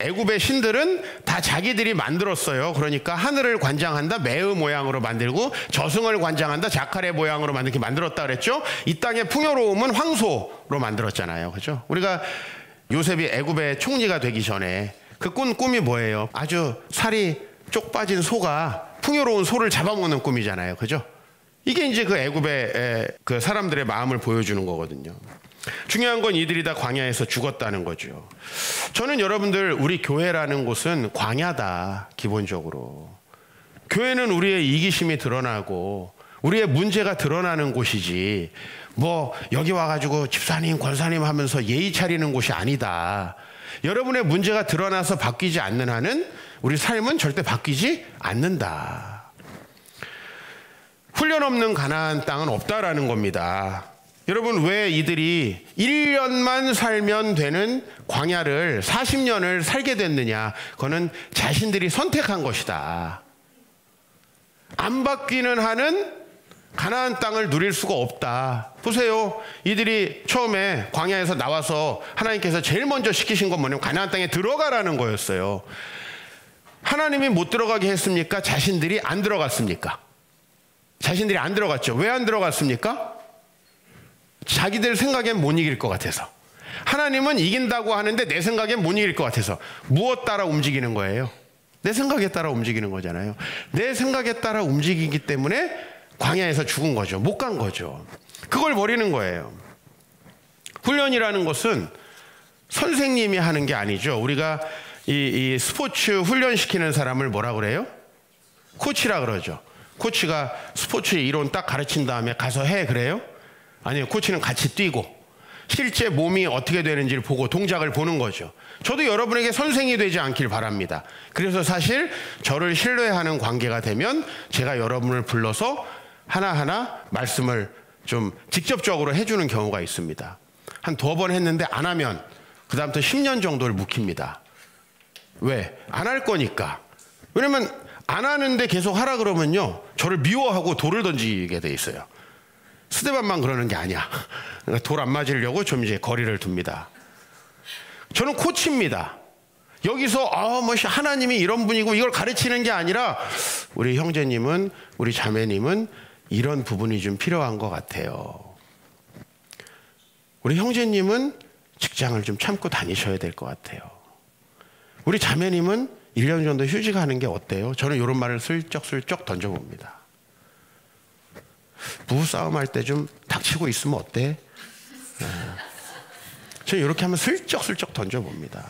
애굽의 신들은 다 자기들이 만들었어요. 그러니까 하늘을 관장한다 매의 모양으로 만들고, 저승을 관장한다 자칼의 모양으로 이렇게 만들었다 그랬죠. 이 땅의 풍요로움은 황소로 만들었잖아요. 그죠? 우리가 요셉이 애굽의 총리가 되기 전에 그 꿈이 뭐예요? 아주 살이 쪽 빠진 소가 풍요로운 소를 잡아먹는 꿈이잖아요. 그죠? 이게 이제 그 애굽의 그 사람들의 마음을 보여주는 거거든요. 중요한 건 이들이 다 광야에서 죽었다는 거죠. 저는 여러분들, 우리 교회라는 곳은 광야다. 기본적으로 교회는 우리의 이기심이 드러나고 우리의 문제가 드러나는 곳이지, 뭐 여기 와가지고 집사님 권사님 하면서 예의 차리는 곳이 아니다. 여러분의 문제가 드러나서 바뀌지 않는 한은 우리 삶은 절대 바뀌지 않는다. 훈련 없는 가나안 땅은 없다라는 겁니다. 여러분, 왜 이들이 1년만 살면 되는 광야를 40년을 살게 됐느냐? 그거는 자신들이 선택한 것이다. 안 바뀌는 한은 가나안 땅을 누릴 수가 없다. 보세요. 이들이 처음에 광야에서 나와서 하나님께서 제일 먼저 시키신 건 뭐냐면 가나안 땅에 들어가라는 거였어요. 하나님이 못 들어가게 했습니까? 자신들이 안 들어갔습니까? 자신들이 안 들어갔죠. 왜 안 들어갔습니까? 자기들 생각엔 못 이길 것 같아서. 하나님은 이긴다고 하는데 내 생각엔 못 이길 것 같아서. 무엇 따라 움직이는 거예요? 내 생각에 따라 움직이는 거잖아요. 내 생각에 따라 움직이기 때문에 광야에서 죽은 거죠. 못 간 거죠. 그걸 버리는 거예요. 훈련이라는 것은 선생님이 하는 게 아니죠. 우리가 이 스포츠 훈련시키는 사람을 뭐라 그래요? 코치라 그러죠. 코치가 스포츠 이론 딱 가르친 다음에 가서 해 그래요? 아니요. 코치는 같이 뛰고 실제 몸이 어떻게 되는지를 보고 동작을 보는 거죠. 저도 여러분에게 선생이 되지 않길 바랍니다. 그래서 사실 저를 신뢰하는 관계가 되면 제가 여러분을 불러서 하나하나 말씀을 좀 직접적으로 해주는 경우가 있습니다. 한 2번 했는데 안 하면 그 다음부터 10년 정도를 묵힙니다. 왜? 안 할 거니까. 왜냐면 안 하는데 계속 하라 그러면요, 저를 미워하고 돌을 던지게 돼 있어요. 스데반만 그러는 게 아니야. 그러니까 돌 안 맞으려고 좀 이제 거리를 둡니다. 저는 코치입니다. 여기서 뭐 하나님이 이런 분이고 이걸 가르치는 게 아니라 우리 형제님은, 우리 자매님은 이런 부분이 좀 필요한 것 같아요. 우리 형제님은 직장을 좀 참고 다니셔야 될 것 같아요. 우리 자매님은 1년 정도 휴직하는 게 어때요? 저는 이런 말을 슬쩍슬쩍 던져봅니다. 부부싸움 할 때 좀 닥치고 있으면 어때? 저는 이렇게 한번 슬쩍슬쩍 던져봅니다.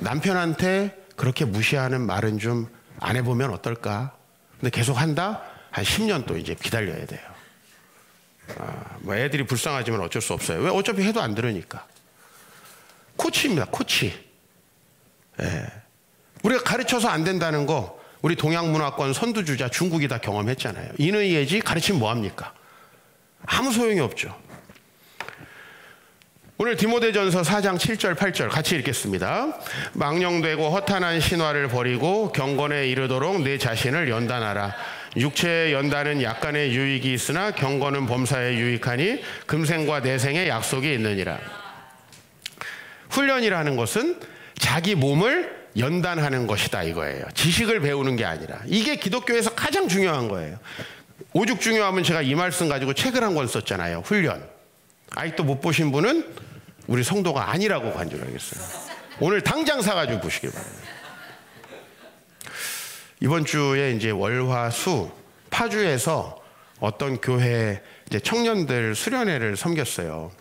남편한테 그렇게 무시하는 말은 좀 안 해보면 어떨까? 근데 계속 한다? 한 10년 또 이제 기다려야 돼요. 뭐 애들이 불쌍하지만 어쩔 수 없어요. 왜? 어차피 해도 안 들으니까. 코치입니다. 코치. 예. 우리가 가르쳐서 안 된다는 거 우리 동양문화권 선두주자 중국이 다 경험했잖아요. 인의예지 가르치면 뭐합니까? 아무 소용이 없죠. 오늘 디모데전서 4장 7절 8절 같이 읽겠습니다. 망령되고 허탄한 신화를 버리고 경건에 이르도록 내 자신을 연단하라. 육체의 연단은 약간의 유익이 있으나 경건은 범사에 유익하니 금생과 내생의 약속이 있느니라. 훈련이라는 것은 자기 몸을 연단하는 것이다 이거예요. 지식을 배우는 게 아니라. 이게 기독교에서 가장 중요한 거예요. 오죽 중요하면 제가 이 말씀 가지고 책을 한 권 썼잖아요. 훈련. 아직도 못 보신 분은 우리 성도가 아니라고 간주하겠어요. 오늘 당장 사가지고 보시길 바랍니다. 이번 주에 이제 월화수 파주에서 어떤 교회 이제 청년들 수련회를 섬겼어요.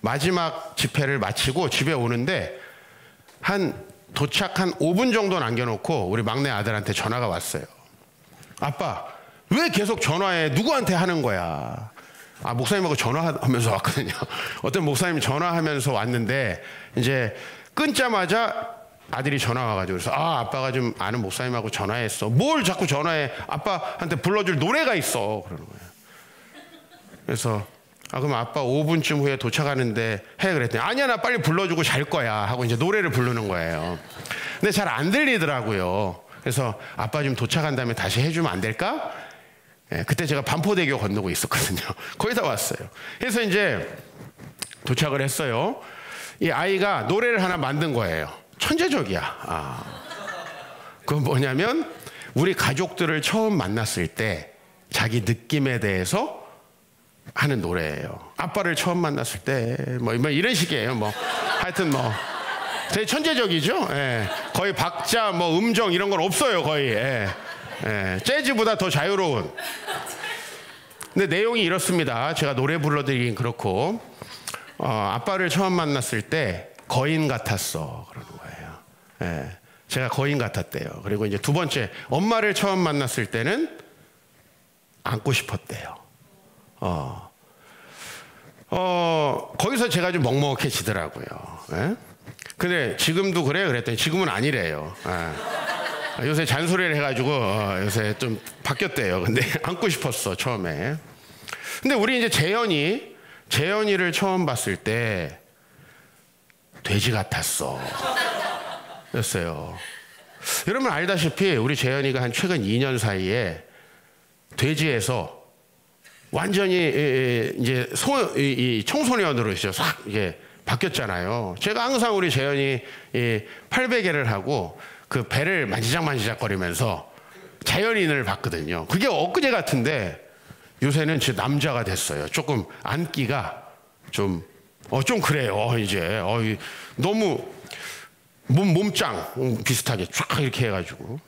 마지막 집회를 마치고 집에 오는데 도착 한 5분 정도 남겨놓고 우리 막내 아들한테 전화가 왔어요. 아빠, 왜 계속 전화해? 누구한테 하는 거야? 목사님하고 전화하면서 왔거든요. 어떤 목사님이 전화하면서 왔는데 이제 끊자마자 아들이 전화 와가지고 그래서 아빠가 좀 아는 목사님하고 전화했어. 뭘 자꾸 전화해? 아빠한테 불러줄 노래가 있어. 그러는 거예요. 그래서 그럼 아빠 5분쯤 후에 도착하는데 해 그랬더니 아니야 나 빨리 불러주고 잘 거야 하고 이제 노래를 부르는 거예요. 근데 잘 안 들리더라고요. 그래서 아빠 좀 도착한 다음에 다시 해주면 안 될까? 네, 그때 제가 반포대교 건너고 있었거든요. 거의 다 왔어요. 그래서 이제 도착을 했어요. 이 아이가 노래를 하나 만든 거예요. 천재적이야. 그건 뭐냐면 우리 가족들을 처음 만났을 때 자기 느낌에 대해서 하는 노래예요. 아빠를 처음 만났을 때 뭐 이런 식이에요. 하여튼 되게 천재적이죠. 예. 거의 박자 음정 이런 건 없어요. 거의. 예. 재즈보다 더 자유로운. 근데 내용이 이렇습니다. 제가 노래 불러드리긴 그렇고 아빠를 처음 만났을 때 거인 같았어 그러는 거예요. 예. 제가 거인 같았대요. 그리고 이제 두 번째 엄마를 처음 만났을 때는 안고 싶었대요. 거기서 제가 좀 먹먹해지더라고요. 예? 근데 지금도 그래요? 그랬더니 지금은 아니래요. 요새 잔소리를 해가지고 요새 좀 바뀌었대요. 근데 안고 싶었어 처음에. 근데 우리 이제 재현이를 처음 봤을 때 돼지 같았어 였어요. 여러분 알다시피 우리 재현이가 한 최근 2년 사이에 돼지에서 완전히 이제 청소년으로 싹 이게 바뀌었잖아요. 제가 항상 우리 재현이 800개를 하고 그 배를 만지작만지작거리면서 자연인을 봤거든요. 그게 엊그제 같은데 요새는 제 남자가 됐어요. 조금 안기가 좀 그래요. 이제 너무 몸짱 비슷하게 쫙 이렇게 해가지고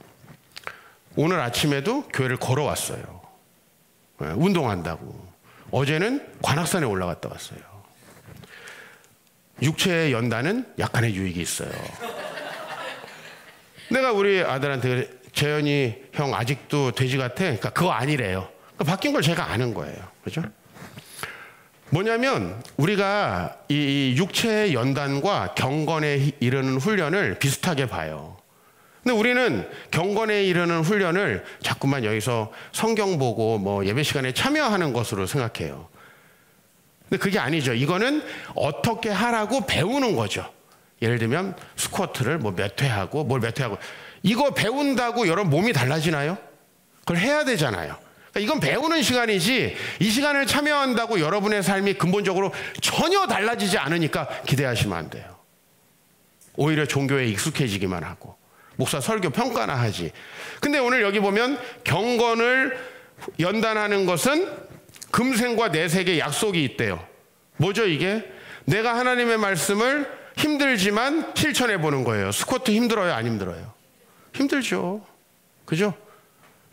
오늘 아침에도 교회를 걸어왔어요. 운동한다고. 어제는 관악산에 올라갔다 왔어요. 육체의 연단은 약간의 유익이 있어요. 내가 우리 아들한테 재현이 형 아직도 돼지 같아? 그러니까 그거 아니래요. 그러니까 바뀐 걸 제가 아는 거예요. 그죠? 뭐냐면 우리가 이 육체의 연단과 경건에 이르는 훈련을 비슷하게 봐요. 근데 우리는 경건에 이르는 훈련을 자꾸만 여기서 성경 보고 예배 시간에 참여하는 것으로 생각해요. 근데 그게 아니죠. 이거는 어떻게 하라고 배우는 거죠. 예를 들면 스쿼트를 뭐 몇 회 하고 뭘 몇 회 하고, 이거 배운다고 여러분 몸이 달라지나요? 그걸 해야 되잖아요. 그러니까 이건 배우는 시간이지, 이 시간을 참여한다고 여러분의 삶이 근본적으로 전혀 달라지지 않으니까 기대하시면 안 돼요. 오히려 종교에 익숙해지기만 하고 목사 설교 평가나 하지. 근데 오늘 여기 보면 경건을 연단하는 것은 금생과 내색의 약속이 있대요. 뭐죠 이게? 내가 하나님의 말씀을 힘들지만 실천해 보는 거예요. 스쿼트 힘들어요, 안 힘들어요? 힘들죠. 그죠?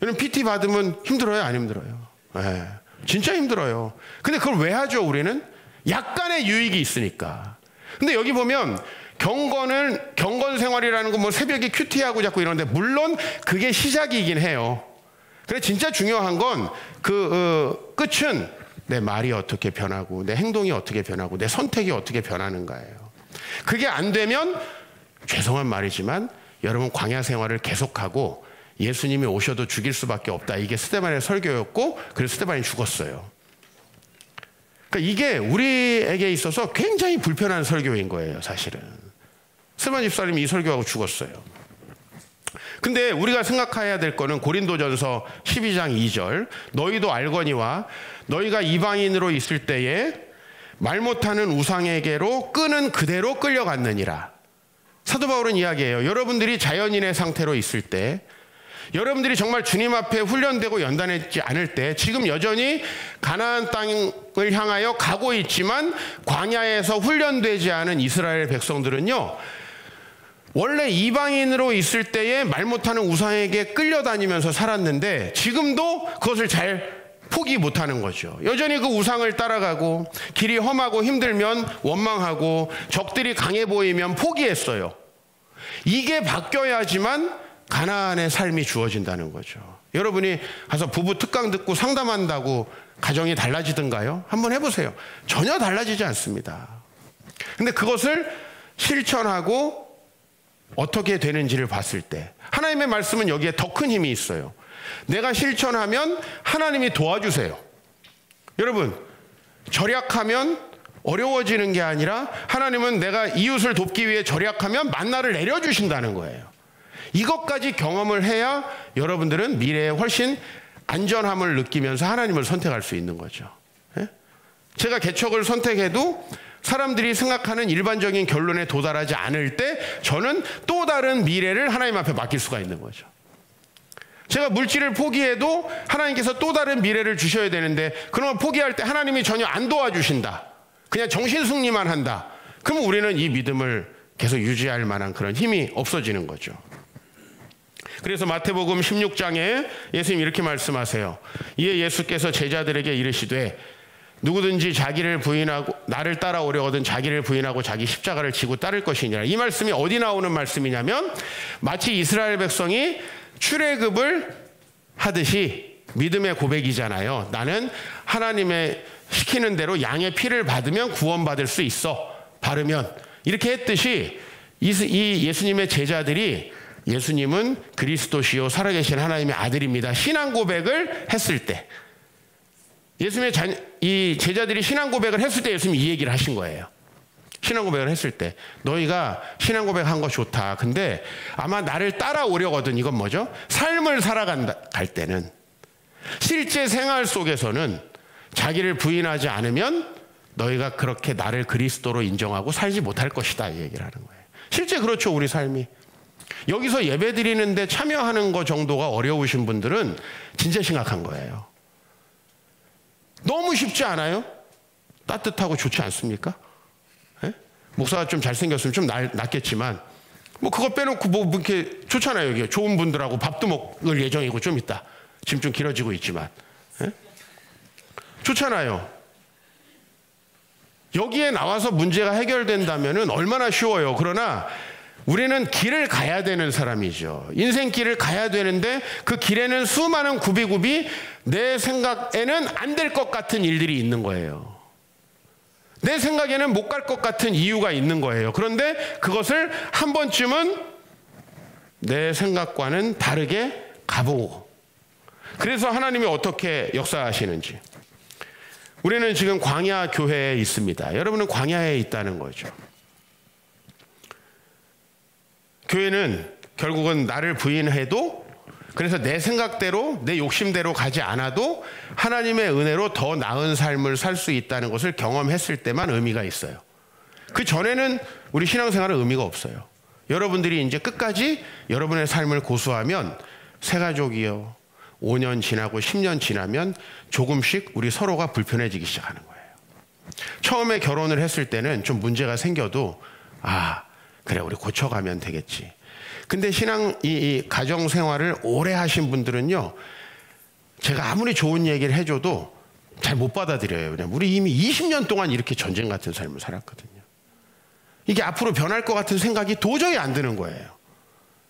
여러분 PT 받으면 힘들어요, 안 힘들어요? 네, 진짜 힘들어요. 근데 그걸 왜 하죠 우리는? 약간의 유익이 있으니까. 근데 여기 보면 경건 생활이라는 건 뭐 새벽에 큐티하고 자꾸 이러는데, 물론 그게 시작이긴 해요. 근데 진짜 중요한 건 끝은 내 말이 어떻게 변하고 내 행동이 어떻게 변하고 내 선택이 어떻게 변하는가예요. 그게 안 되면 죄송한 말이지만 여러분 광야 생활을 계속하고 예수님이 오셔도 죽일 수밖에 없다. 이게 스데반의 설교였고, 그래서 스데반이 죽었어요. 그러니까 이게 우리에게 있어서 굉장히 불편한 설교인 거예요, 사실은. 스데반 집사님이 이 설교하고 죽었어요. 근데 우리가 생각해야 될 거는 고린도전서 12장 2절, 너희도 알거니와 너희가 이방인으로 있을 때에 말 못하는 우상에게로 끄는 그대로 끌려갔느니라. 사도 바울은 이야기해요. 여러분들이 자연인의 상태로 있을 때, 여러분들이 정말 주님 앞에 훈련되고 연단했지 않을 때, 지금 여전히 가나안 땅을 향하여 가고 있지만 광야에서 훈련되지 않은 이스라엘 백성들은요, 원래 이방인으로 있을 때에 말 못하는 우상에게 끌려다니면서 살았는데 지금도 그것을 잘 포기 못하는 거죠. 여전히 그 우상을 따라가고, 길이 험하고 힘들면 원망하고, 적들이 강해 보이면 포기했어요. 이게 바뀌어야지만 가나안의 삶이 주어진다는 거죠. 여러분이 가서 부부 특강 듣고 상담한다고 가정이 달라지던가요? 한번 해보세요. 전혀 달라지지 않습니다. 근데 그것을 실천하고 어떻게 되는지를 봤을 때, 하나님의 말씀은 여기에 더 큰 힘이 있어요. 내가 실천하면 하나님이 도와주세요. 여러분, 절약하면 어려워지는 게 아니라 하나님은 내가 이웃을 돕기 위해 절약하면 만나를 내려주신다는 거예요. 이것까지 경험을 해야 여러분들은 미래에 훨씬 안전함을 느끼면서 하나님을 선택할 수 있는 거죠. 예? 제가 개척을 선택해도 사람들이 생각하는 일반적인 결론에 도달하지 않을 때 저는 또 다른 미래를 하나님 앞에 맡길 수가 있는 거죠. 제가 물질을 포기해도 하나님께서 또 다른 미래를 주셔야 되는데, 그러면 포기할 때 하나님이 전혀 안 도와주신다, 그냥 정신승리만 한다, 그러면 우리는 이 믿음을 계속 유지할 만한 그런 힘이 없어지는 거죠. 그래서 마태복음 16장에 예수님 이렇게 말씀하세요. 이에 예수께서 제자들에게 이르시되 누구든지 자기를 부인하고 나를 따라오려거든 자기를 부인하고 자기 십자가를 지고 따를 것이니라. 이 말씀이 어디 나오는 말씀이냐면, 마치 이스라엘 백성이 출애굽을 하듯이 믿음의 고백이잖아요. 나는 하나님의 시키는 대로 양의 피를 받으면 구원받을 수 있어, 바르면. 이렇게 했듯이 이 예수님의 제자들이 예수님은 그리스도시요 살아계신 하나님의 아들입니다, 신앙 고백을 했을 때, 예수님의 이 제자들이 신앙 고백을 했을 때 예수님이 이 얘기를 하신 거예요. 신앙 고백을 했을 때, 너희가 신앙 고백한 거 좋다. 근데 아마 나를 따라오려거든. 이건 뭐죠? 삶을 살아갈 때는, 실제 생활 속에서는 자기를 부인하지 않으면 너희가 그렇게 나를 그리스도로 인정하고 살지 못할 것이다, 이 얘기를 하는 거예요. 실제 그렇죠, 우리 삶이. 여기서 예배 드리는데 참여하는 거 정도가 어려우신 분들은 진짜 심각한 거예요. 너무 쉽지 않아요? 따뜻하고 좋지 않습니까? 예? 목사가 좀 잘생겼으면 좀 낫겠지만, 뭐 그거 빼놓고 뭐 이렇게 좋잖아요. 여기 좋은 분들하고 밥도 먹을 예정이고, 좀 있다. 지금 좀 길어지고 있지만. 예? 좋잖아요. 여기에 나와서 문제가 해결된다면 얼마나 쉬워요. 그러나 우리는 길을 가야 되는 사람이죠. 인생길을 가야 되는데 그 길에는 수많은 굽이굽이 내 생각에는 안 될 것 같은 일들이 있는 거예요. 내 생각에는 못 갈 것 같은 이유가 있는 거예요. 그런데 그것을 한 번쯤은 내 생각과는 다르게 가보고, 그래서 하나님이 어떻게 역사하시는지. 우리는 지금 광야 교회에 있습니다. 여러분은 광야에 있다는 거죠. 교회는 결국은 나를 부인해도, 그래서 내 생각대로 내 욕심대로 가지 않아도 하나님의 은혜로 더 나은 삶을 살 수 있다는 것을 경험했을 때만 의미가 있어요. 그 전에는 우리 신앙생활은 의미가 없어요. 여러분들이 이제 끝까지 여러분의 삶을 고수하면 새가족이요, 5년 지나고 10년 지나면 조금씩 우리 서로가 불편해지기 시작하는 거예요. 처음에 결혼을 했을 때는 좀 문제가 생겨도 그래 우리 고쳐가면 되겠지. 근데 이 가정 생활을 오래 하신 분들은요, 제가 아무리 좋은 얘기를 해줘도 잘 못 받아들여요. 왜냐면 우리 이미 20년 동안 이렇게 전쟁 같은 삶을 살았거든요. 이게 앞으로 변할 것 같은 생각이 도저히 안 드는 거예요.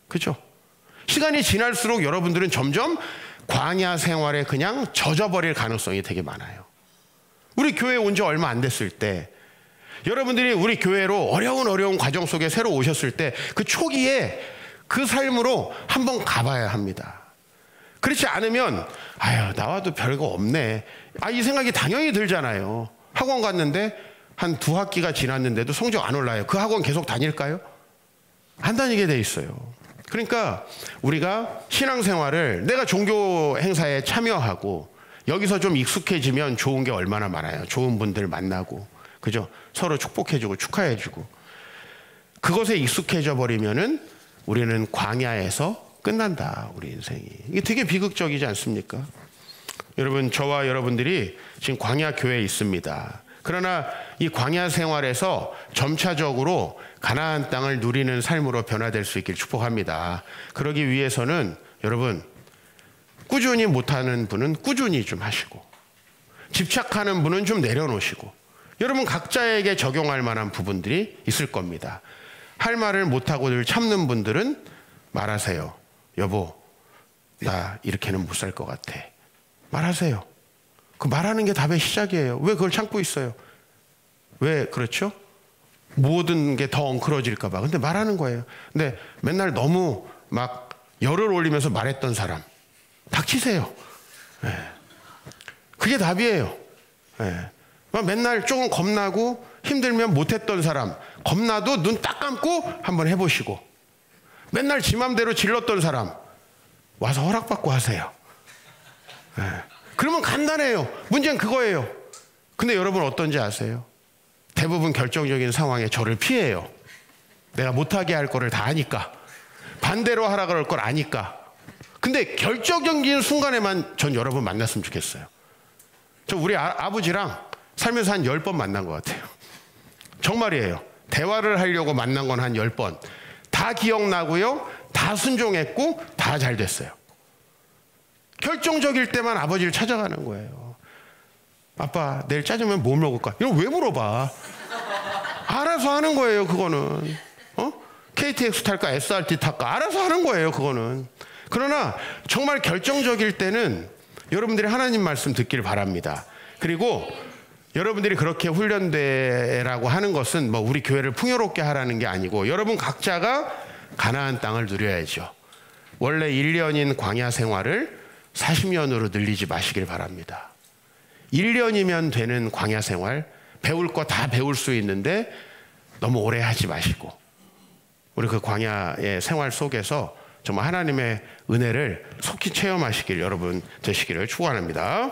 그죠? 시간이 지날수록 여러분들은 점점 광야 생활에 그냥 젖어버릴 가능성이 되게 많아요. 우리 교회에 온 지 얼마 안 됐을 때, 여러분들이 우리 교회로 어려운 과정 속에 새로 오셨을 때 그 초기에 그 삶으로 한번 가봐야 합니다. 그렇지 않으면 나와도 별거 없네, 이 생각이 당연히 들잖아요. 학원 갔는데 한 2학기가 지났는데도 성적 안 올라요. 그 학원 계속 다닐까요? 안 다니게 돼 있어요. 그러니까 우리가 신앙생활을, 내가 종교 행사에 참여하고 여기서 좀 익숙해지면 좋은 게 얼마나 많아요. 좋은 분들 만나고, 그죠? 서로 축복해주고 축하해주고. 그것에 익숙해져 버리면은 우리는 광야에서 끝난다, 우리 인생이. 이게 되게 비극적이지 않습니까? 여러분, 저와 여러분들이 지금 광야 교회에 있습니다. 그러나 이 광야 생활에서 점차적으로 가나안 땅을 누리는 삶으로 변화될 수 있길 축복합니다. 그러기 위해서는 여러분, 꾸준히 못하는 분은 꾸준히 좀 하시고, 집착하는 분은 좀 내려놓으시고, 여러분 각자에게 적용할 만한 부분들이 있을 겁니다. 할 말을 못하고 늘 참는 분들은 말하세요. 여보, 나 이렇게는 못 살 것 같아. 말하세요. 그 말하는 게 답의 시작이에요. 왜 그걸 참고 있어요? 왜 그렇죠? 모든 게 더 엉클어질까 봐. 근데 말하는 거예요. 근데 맨날 너무 막 열을 올리면서 말했던 사람, 닥치세요. 그게 답이에요. 맨날 조금 겁나고 힘들면 못했던 사람, 겁나도 눈 딱 감고 한번 해보시고, 맨날 지 맘대로 질렀던 사람 와서 허락받고 하세요. 그러면 간단해요. 문제는 그거예요. 근데 여러분 어떤지 아세요? 대부분 결정적인 상황에 저를 피해요. 내가 못하게 할 거를 다 아니까, 반대로 하라 그럴 걸 아니까. 근데 결정적인 순간에만 전 여러분 만났으면 좋겠어요. 저 우리 아버지랑 살면서 한 10번 만난 것 같아요. 정말이에요. 대화를 하려고 만난 건 한 10번. 다 기억나고요, 다 순종했고, 다 잘 됐어요. 결정적일 때만 아버지를 찾아가는 거예요. 아빠, 내일 짜장면 뭐 먹을까? 이런 왜 물어봐? 알아서 하는 거예요, 그거는. KTX 탈까, SRT 탈까? 알아서 하는 거예요, 그거는. 그러나 정말 결정적일 때는 여러분들이 하나님 말씀 듣기를 바랍니다. 그리고 여러분들이 그렇게 훈련되라고 하는 것은 뭐 우리 교회를 풍요롭게 하라는 게 아니고, 여러분 각자가 가나안 땅을 누려야죠. 원래 1년인 광야 생활을 40년으로 늘리지 마시길 바랍니다. 1년이면 되는 광야 생활, 배울 거 다 배울 수 있는데 너무 오래 하지 마시고, 우리 그 광야의 생활 속에서 정말 하나님의 은혜를 속히 체험하시길 여러분 되시기를 축원합니다.